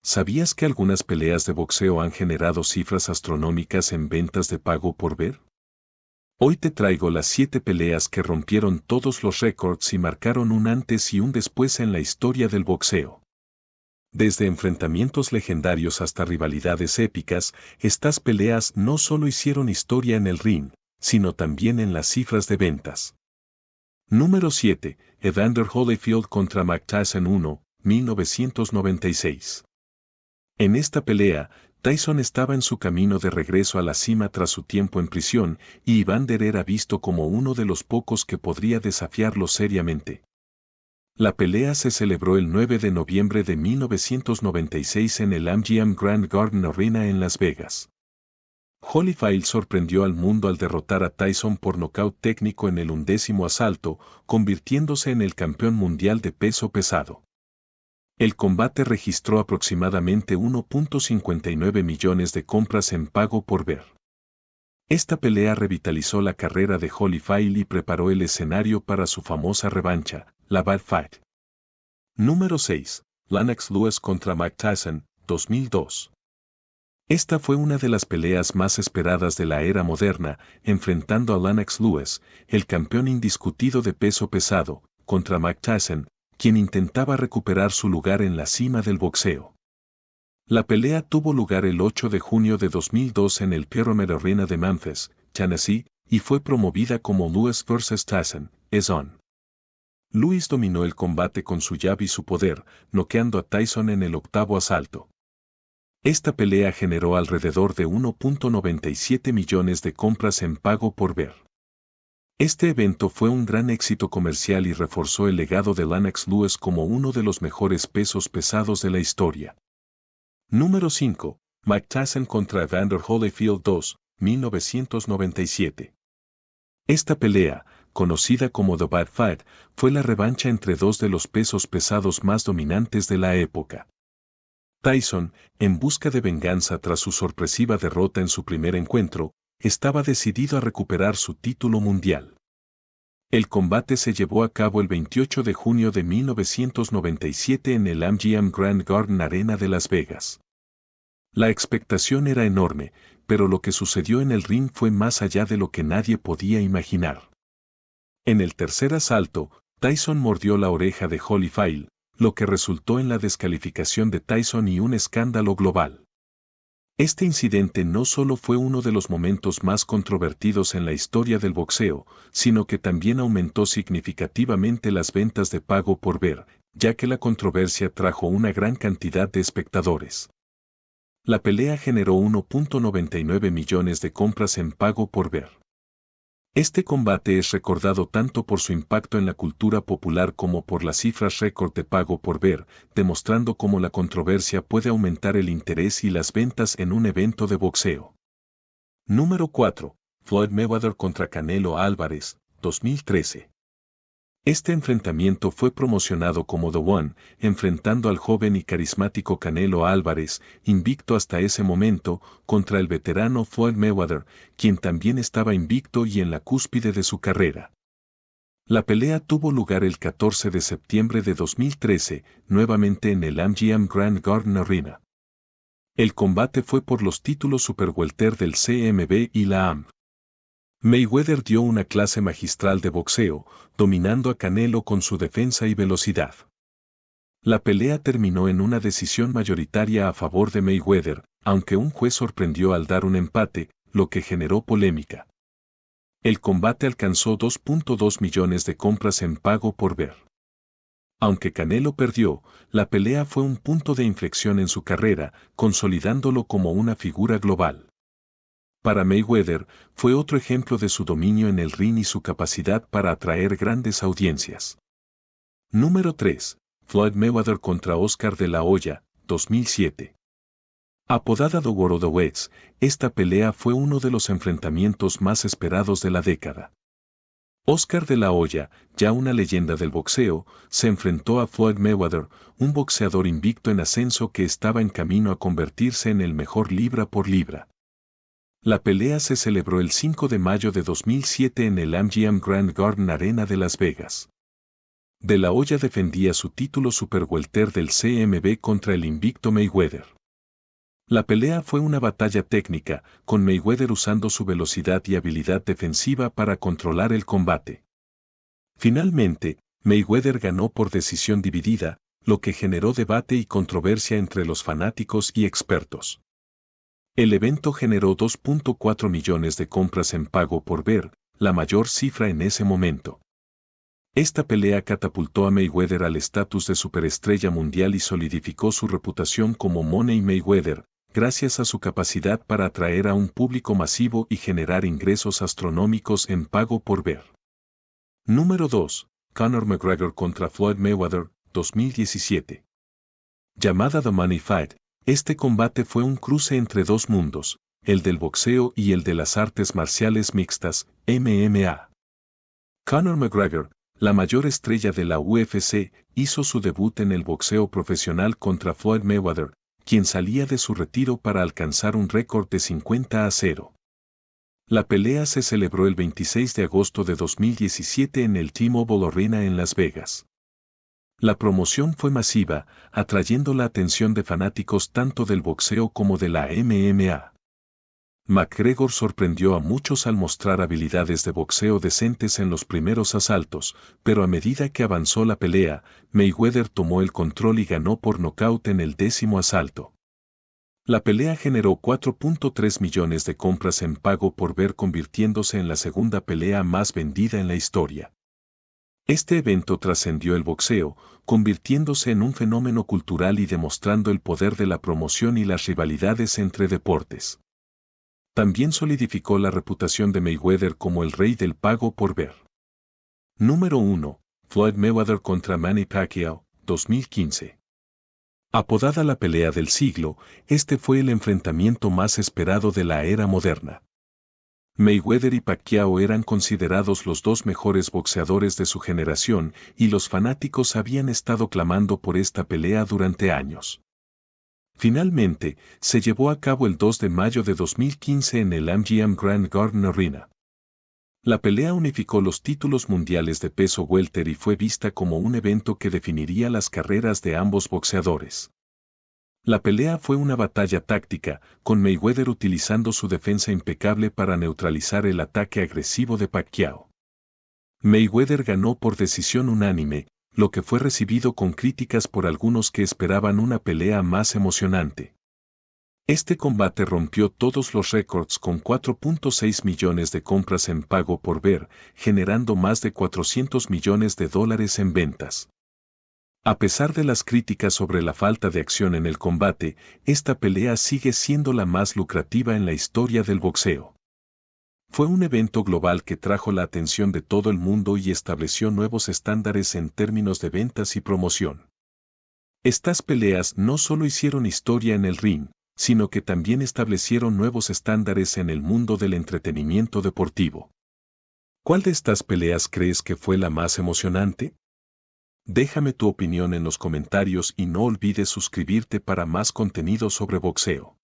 ¿Sabías que algunas peleas de boxeo han generado cifras astronómicas en ventas de pago por ver? Hoy te traigo las 7 peleas que rompieron todos los récords y marcaron un antes y un después en la historia del boxeo. Desde enfrentamientos legendarios hasta rivalidades épicas, estas peleas no solo hicieron historia en el ring, sino también en las cifras de ventas. Número 7. Evander Holyfield contra Mike Tyson 1, 1996. En esta pelea, Tyson estaba en su camino de regreso a la cima tras su tiempo en prisión, y Evander era visto como uno de los pocos que podría desafiarlo seriamente. La pelea se celebró el 9 de noviembre de 1996 en el MGM Grand Garden Arena en Las Vegas. Holyfield sorprendió al mundo al derrotar a Tyson por nocaut técnico en el 11º asalto, convirtiéndose en el campeón mundial de peso pesado. El combate registró aproximadamente 1.59 millones de compras en pago por ver. Esta pelea revitalizó la carrera de Holyfield y preparó el escenario para su famosa revancha, la Bad Fight. Número 6. Lennox Lewis contra Mike Tyson, 2002. Esta fue una de las peleas más esperadas de la era moderna, enfrentando a Lennox Lewis, el campeón indiscutido de peso pesado, contra Mike Tyson, quien intentaba recuperar su lugar en la cima del boxeo. La pelea tuvo lugar el 8 de junio de 2002 en el Pyramid Arena de Memphis, Tennessee, y fue promovida como Lewis vs. Tyson, is on. Lewis dominó el combate con su jab y su poder, noqueando a Tyson en el 8º asalto. Esta pelea generó alrededor de 1.97 millones de compras en pago por ver. Este evento fue un gran éxito comercial y reforzó el legado de Lennox Lewis como uno de los mejores pesos pesados de la historia. Número 5. Mike Tyson contra Evander Holyfield 2, 1997. Esta pelea, conocida como The Bad Fight, fue la revancha entre dos de los pesos pesados más dominantes de la época. Tyson, en busca de venganza tras su sorpresiva derrota en su primer encuentro, estaba decidido a recuperar su título mundial. El combate se llevó a cabo el 28 de junio de 1997 en el MGM Grand Garden Arena de Las Vegas. La expectación era enorme, pero lo que sucedió en el ring fue más allá de lo que nadie podía imaginar. En el tercer asalto, Tyson mordió la oreja de Holyfield, lo que resultó en la descalificación de Tyson y un escándalo global. Este incidente no solo fue uno de los momentos más controvertidos en la historia del boxeo, sino que también aumentó significativamente las ventas de pago por ver, ya que la controversia trajo una gran cantidad de espectadores. La pelea generó 1.99 millones de compras en pago por ver. Este combate es recordado tanto por su impacto en la cultura popular como por las cifras récord de pago por ver, demostrando cómo la controversia puede aumentar el interés y las ventas en un evento de boxeo. Número 4. Floyd Mayweather contra Canelo Álvarez, 2013. Este enfrentamiento fue promocionado como The One, enfrentando al joven y carismático Canelo Álvarez, invicto hasta ese momento, contra el veterano Floyd Mayweather, quien también estaba invicto y en la cúspide de su carrera. La pelea tuvo lugar el 14 de septiembre de 2013, nuevamente en el MGM Grand Garden Arena. El combate fue por los títulos Super Welter del CMB y la AMB. Mayweather dio una clase magistral de boxeo, dominando a Canelo con su defensa y velocidad. La pelea terminó en una decisión mayoritaria a favor de Mayweather, aunque un juez sorprendió al dar un empate, lo que generó polémica. El combate alcanzó 2.2 millones de compras en pago por ver. Aunque Canelo perdió, la pelea fue un punto de inflexión en su carrera, consolidándolo como una figura global. Para Mayweather, fue otro ejemplo de su dominio en el ring y su capacidad para atraer grandes audiencias. Número 3. Floyd Mayweather contra Oscar de la Hoya, 2007. Apodada The War of the West, esta pelea fue uno de los enfrentamientos más esperados de la década. Oscar de la Hoya, ya una leyenda del boxeo, se enfrentó a Floyd Mayweather, un boxeador invicto en ascenso que estaba en camino a convertirse en el mejor libra por libra. La pelea se celebró el 5 de mayo de 2007 en el MGM Grand Garden Arena de Las Vegas. De la Hoya defendía su título Super Welter del CMB contra el invicto Mayweather. La pelea fue una batalla técnica, con Mayweather usando su velocidad y habilidad defensiva para controlar el combate. Finalmente, Mayweather ganó por decisión dividida, lo que generó debate y controversia entre los fanáticos y expertos. El evento generó 2.4 millones de compras en pago por ver, la mayor cifra en ese momento. Esta pelea catapultó a Mayweather al estatus de superestrella mundial y solidificó su reputación como Money Mayweather, gracias a su capacidad para atraer a un público masivo y generar ingresos astronómicos en pago por ver. Número 2. Conor McGregor contra Floyd Mayweather, 2017. Llamada The Money Fight, este combate fue un cruce entre dos mundos, el del boxeo y el de las artes marciales mixtas, MMA. Conor McGregor, la mayor estrella de la UFC, hizo su debut en el boxeo profesional contra Floyd Mayweather, quien salía de su retiro para alcanzar un récord de 50-0. La pelea se celebró el 26 de agosto de 2017 en el T-Mobile Arena en Las Vegas. La promoción fue masiva, atrayendo la atención de fanáticos tanto del boxeo como de la MMA. McGregor sorprendió a muchos al mostrar habilidades de boxeo decentes en los primeros asaltos, pero a medida que avanzó la pelea, Mayweather tomó el control y ganó por nocaut en el 10º asalto. La pelea generó 4.3 millones de compras en pago por ver, convirtiéndose en la segunda pelea más vendida en la historia. Este evento trascendió el boxeo, convirtiéndose en un fenómeno cultural y demostrando el poder de la promoción y las rivalidades entre deportes. También solidificó la reputación de Mayweather como el rey del pago por ver. Número 1. Floyd Mayweather contra Manny Pacquiao, 2015. Apodada la pelea del siglo, este fue el enfrentamiento más esperado de la era moderna. Mayweather y Pacquiao eran considerados los dos mejores boxeadores de su generación y los fanáticos habían estado clamando por esta pelea durante años. Finalmente, se llevó a cabo el 2 de mayo de 2015 en el MGM Grand Garden Arena. La pelea unificó los títulos mundiales de peso welter y fue vista como un evento que definiría las carreras de ambos boxeadores. La pelea fue una batalla táctica, con Mayweather utilizando su defensa impecable para neutralizar el ataque agresivo de Pacquiao. Mayweather ganó por decisión unánime, lo que fue recibido con críticas por algunos que esperaban una pelea más emocionante. Este combate rompió todos los récords con 4.6 millones de compras en pago por ver, generando más de 400 millones de dólares en ventas. A pesar de las críticas sobre la falta de acción en el combate, esta pelea sigue siendo la más lucrativa en la historia del boxeo. Fue un evento global que trajo la atención de todo el mundo y estableció nuevos estándares en términos de ventas y promoción. Estas peleas no solo hicieron historia en el ring, sino que también establecieron nuevos estándares en el mundo del entretenimiento deportivo. ¿Cuál de estas peleas crees que fue la más emocionante? Déjame tu opinión en los comentarios y no olvides suscribirte para más contenido sobre boxeo.